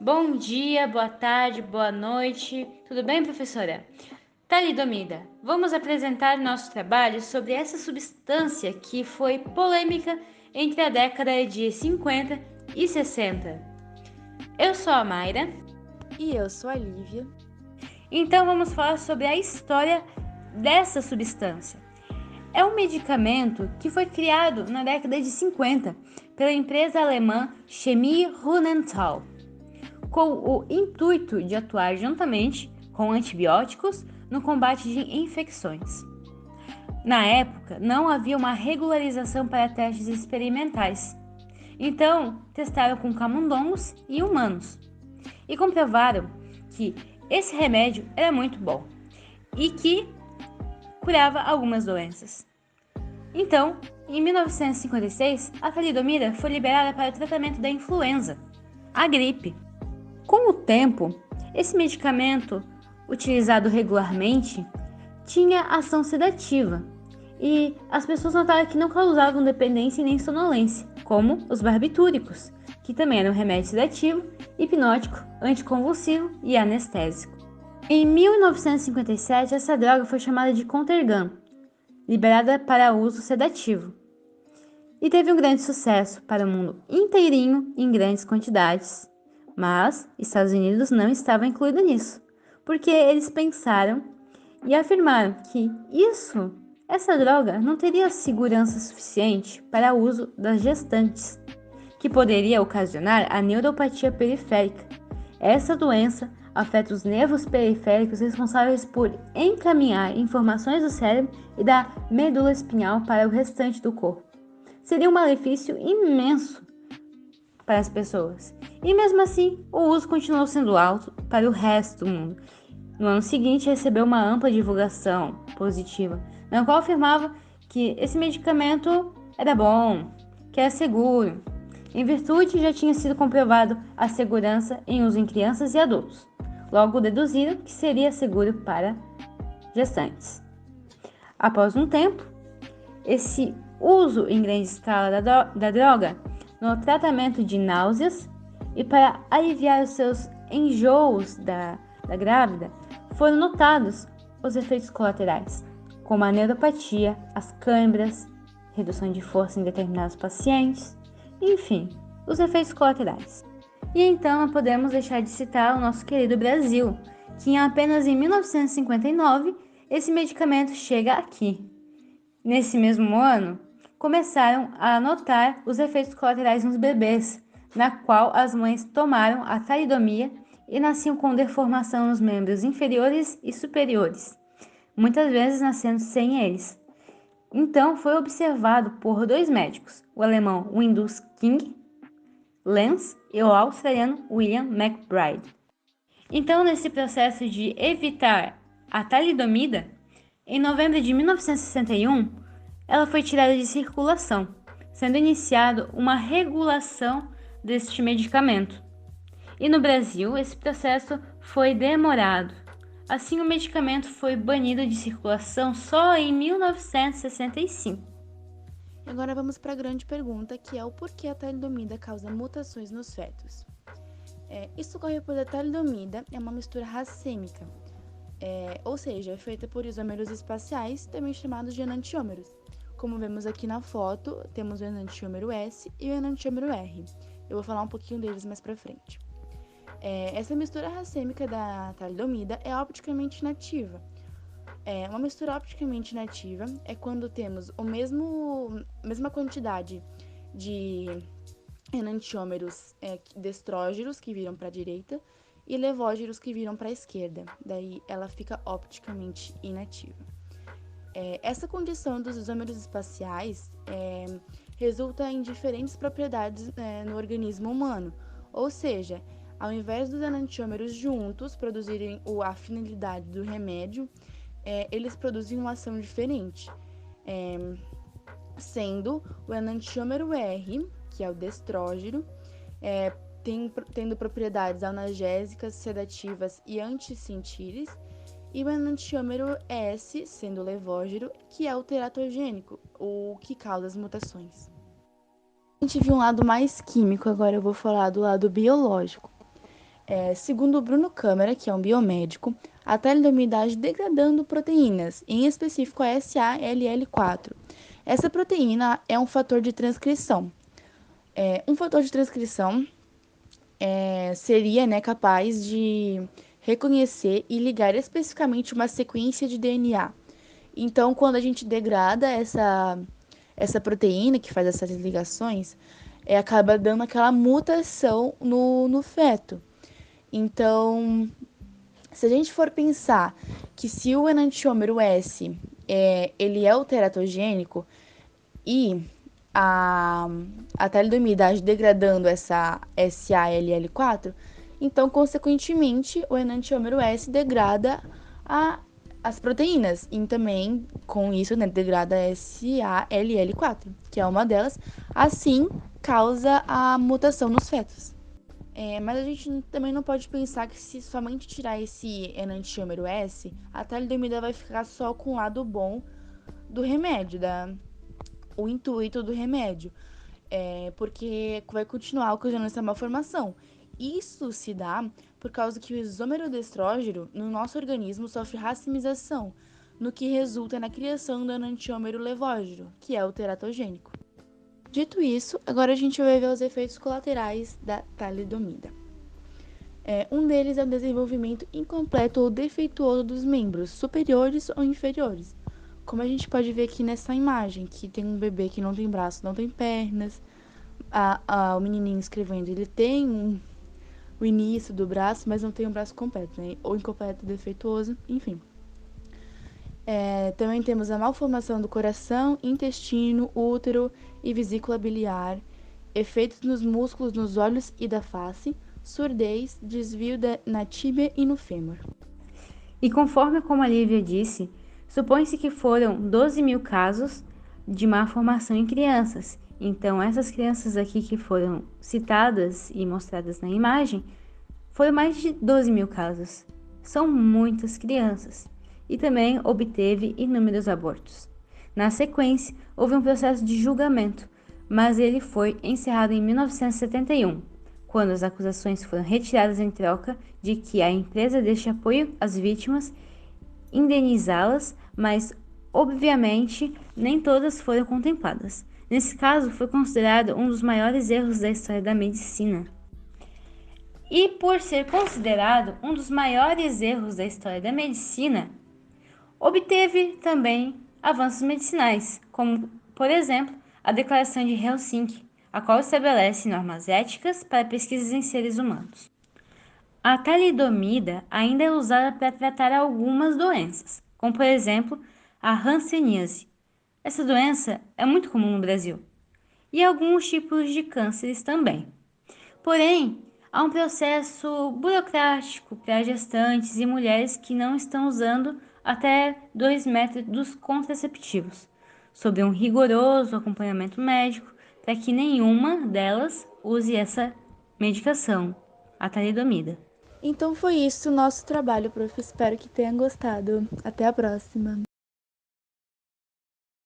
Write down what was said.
Bom dia, boa tarde, boa noite. Tudo bem, professora? Talidomida, vamos apresentar nosso trabalho sobre essa substância que foi polêmica entre a década de 50 e 60. Eu sou a Mayra. E eu sou a Lívia. Então vamos falar sobre a história dessa substância. É um medicamento que foi criado na década de 50 pela empresa alemã Chemie Runenthal, com o intuito de atuar juntamente com antibióticos no combate de infecções. Na época, não havia uma regularização para testes experimentais, então testaram com camundongos e humanos e comprovaram que esse remédio era muito bom e que curava algumas doenças. Então, em 1956, a talidomida foi liberada para o tratamento da influenza, a gripe. Com o tempo, esse medicamento, utilizado regularmente, tinha ação sedativa e as pessoas notaram que não causavam dependência nem sonolência, como os barbitúricos, que também eram remédio sedativo, hipnótico, anticonvulsivo e anestésico. Em 1957, essa droga foi chamada de Contergan, liberada para uso sedativo, e teve um grande sucesso para o mundo inteirinho em grandes quantidades. Mas Estados Unidos não estava incluído nisso, porque eles pensaram e afirmaram que essa droga não teria segurança suficiente para o uso das gestantes, que poderia ocasionar a neuropatia periférica. Essa doença afeta os nervos periféricos responsáveis por encaminhar informações do cérebro e da medula espinhal para o restante do corpo. Seria um malefício imenso para as pessoas. E mesmo assim, o uso continuou sendo alto para o resto do mundo. No ano seguinte, recebeu uma ampla divulgação positiva, na qual afirmava que esse medicamento era bom, que era seguro. Em virtude, já tinha sido comprovado a segurança em uso em crianças e adultos. Logo, deduziram que seria seguro para gestantes. Após um tempo, esse uso em grande escala da droga no tratamento de náuseas e para aliviar os seus enjoos da grávida, foram notados os efeitos colaterais, como a neuropatia, as câimbras, redução de força em determinados pacientes, enfim, os efeitos colaterais. E então não podemos deixar de citar o nosso querido Brasil, que apenas em 1959 esse medicamento chega aqui. Nesse mesmo ano, começaram a notar os efeitos colaterais nos bebês, na qual as mães tomaram a talidomia e nasciam com deformação nos membros inferiores e superiores, muitas vezes nascendo sem eles. Então foi observado por dois médicos, o alemão Windus King Lenz e o australiano William McBride. Então, nesse processo de evitar a talidomida, em novembro de 1961, ela foi tirada de circulação, sendo iniciada uma regulação deste medicamento. E no Brasil, esse processo foi demorado. Assim, o medicamento foi banido de circulação só em 1965. Agora vamos para a grande pergunta, que é o porquê a talidomida causa mutações nos fetos. Isso ocorre pois a talidomida é uma mistura racêmica, ou seja, é feita por isômeros espaciais, também chamados de enantiômeros. Como vemos aqui na foto, temos o enantiômero S e o enantiômero R. Eu vou falar um pouquinho deles mais pra frente. Essa mistura racêmica da talidomida é opticamente inativa. Uma mistura opticamente inativa é quando temos a mesma quantidade de enantiômeros destrógeros que viram para a direita e levógeros que viram para a esquerda. Daí ela fica opticamente inativa. Essa condição dos isômeros espaciais resulta em diferentes propriedades no organismo humano, ou seja, ao invés dos enantiômeros juntos produzirem a afinidade do remédio, eles produzem uma ação diferente, sendo o enantiômero R, que é o destrógeno, tendo propriedades analgésicas, sedativas e antissentíveis, e o enantiômero S, sendo o levógeno, que é o teratogênico, o que causa as mutações. A gente viu um lado mais químico, agora eu vou falar do lado biológico. Segundo Bruno Câmara, que é um biomédico, a talidomida age degradando proteínas, em específico a SALL4. Essa proteína é um fator de transcrição. Um fator de transcrição seria, né, capaz de reconhecer e ligar especificamente uma sequência de DNA. Então, quando a gente degrada essa proteína que faz essas ligações, acaba dando aquela mutação no feto. Então, se a gente for pensar que se o enantiômero S ele é o teratogênico e a talidomida degradando essa SALL4, então, consequentemente, o enantiômero S degrada as proteínas e também, com isso, né, degrada a SALL4, que é uma delas, assim causa a mutação nos fetos. Mas a gente também não pode pensar que se somente tirar esse enantiômero S, a talidomida vai ficar só com o lado bom do remédio, o intuito do remédio, porque vai continuar ocasionando essa malformação. Isso se dá por causa que o isômero do estrógeno no nosso organismo sofre racemização, no que resulta na criação do enantiômero levógeno, que é o teratogênico. Dito isso, agora a gente vai ver os efeitos colaterais da talidomida. Um deles é o desenvolvimento incompleto ou defeituoso dos membros, superiores ou inferiores. Como a gente pode ver aqui nessa imagem, que tem um bebê que não tem braço, não tem pernas. O menininho escrevendo, ele tem o início do braço, mas não tem o braço completo, né? Ou incompleto, defeituoso, enfim. Também temos a malformação do coração, intestino, útero e vesícula biliar, efeitos nos músculos nos olhos e da face, surdez, desvio na tíbia e no fêmur. E conforme como a Lívia disse, supõe-se que foram 12 mil casos de malformação em crianças. Então, essas crianças aqui que foram citadas e mostradas na imagem, foram mais de 12 mil casos. São muitas crianças. E também obteve inúmeros abortos. Na sequência, houve um processo de julgamento, mas ele foi encerrado em 1971, quando as acusações foram retiradas em troca de que a empresa desse apoio às vítimas, indenizá-las, mas obviamente nem todas foram contempladas. Nesse caso, foi considerado um dos maiores erros da história da medicina. E por ser considerado um dos maiores erros da história da medicina, obteve também avanços medicinais, como, por exemplo, a Declaração de Helsinki, a qual estabelece normas éticas para pesquisas em seres humanos. A talidomida ainda é usada para tratar algumas doenças, como, por exemplo, a hanseníase. Essa doença é muito comum no Brasil, e alguns tipos de cânceres também. Porém, há um processo burocrático para gestantes e mulheres que não estão usando até 2 métodos contraceptivos, sob um rigoroso acompanhamento médico, para que nenhuma delas use essa medicação, a talidomida. Então foi isso o nosso trabalho, prof. Espero que tenham gostado. Até a próxima!